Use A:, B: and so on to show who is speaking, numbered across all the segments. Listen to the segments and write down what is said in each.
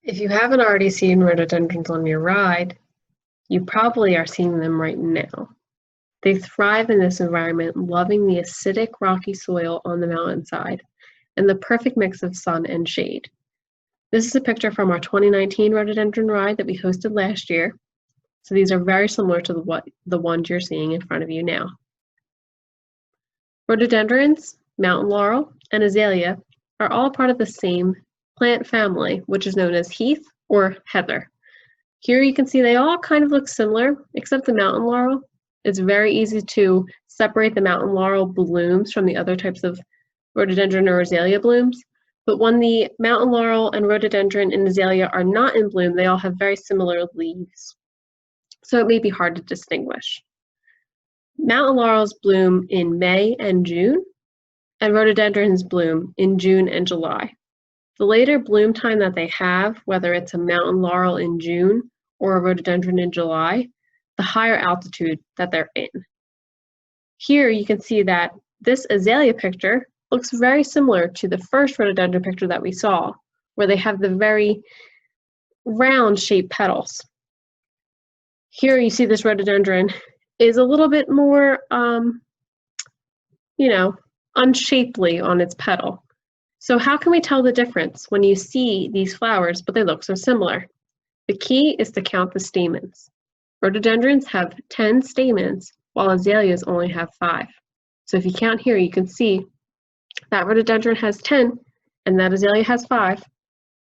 A: If you haven't already seen rhododendrons on your ride, you probably are seeing them right now. They thrive in this environment, loving the acidic, rocky soil on the mountainside and the perfect mix of sun and shade. This is a picture from our 2019 rhododendron ride that we hosted last year. So these are very similar to the ones you're seeing in front of you now. Rhododendrons, mountain laurel, and azalea are all part of the same plant family, which is known as heath or heather. Here you can see they all kind of look similar, except the mountain laurel. It's very easy to separate the mountain laurel blooms from the other types of rhododendron or azalea blooms. But when the mountain laurel and rhododendron and azalea are not in bloom, they all have very similar leaves. So it may be hard to distinguish. Mountain laurels bloom in May and June, and rhododendrons bloom in June and July. The later bloom time that they have, whether it's a mountain laurel in June or a rhododendron in July, the higher altitude that they're in. Here you can see that this azalea picture looks very similar to the first rhododendron picture that we saw, where they have the very round shaped petals. Here you see this rhododendron is a little bit more, unshapely on its petal. So how can we tell the difference when you see these flowers, but they look so similar? The key is to count the stamens. Rhododendrons have 10 stamens, while azaleas only have 5. So if you count here, you can see that rhododendron has 10, and that azalea has 5.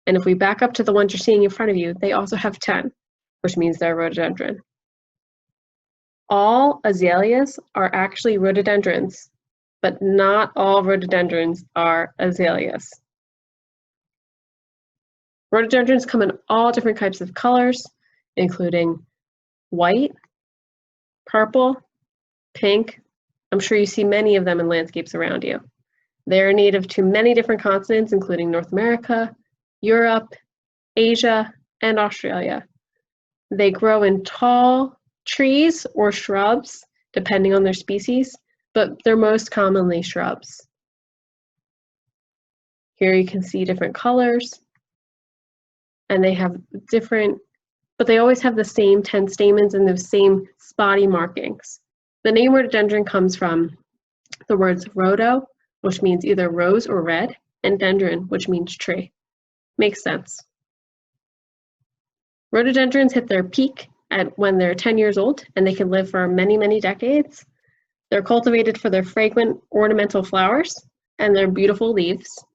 A: And if we back up to the ones you're seeing in front of you, they also have 10, which means they're rhododendron. All azaleas are actually rhododendrons, but not all rhododendrons are azaleas. Rhododendrons come in all different types of colors, including white, purple, pink. I'm sure you see many of them in landscapes around you. They're native to many different continents, including North America, Europe, Asia, and Australia. They grow in tall trees or shrubs, depending on their species, but they're most commonly shrubs. Here you can see different colors, and they have different, but they always have the same 10 stamens and those same spotty markings. The name rhododendron comes from the words rhodo, which means either rose or red, and dendron, which means tree. Makes sense. Rhododendrons hit their peak when they're 10 years old, and they can live for many, many decades. They're cultivated for their fragrant ornamental flowers and their beautiful leaves.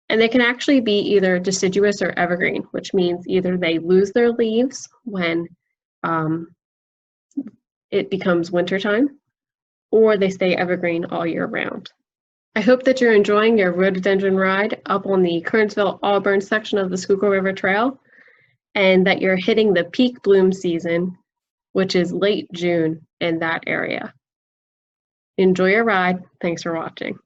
A: And they can actually be either deciduous or evergreen, which means either they lose their leaves when it becomes wintertime, or they stay evergreen all year round. I hope that you're enjoying your rhododendron ride up on the Kernsville-Auburn section of the Schuylkill River Trail, and that you're hitting the peak bloom season, which is late June in that area. Enjoy your ride. Thanks for watching.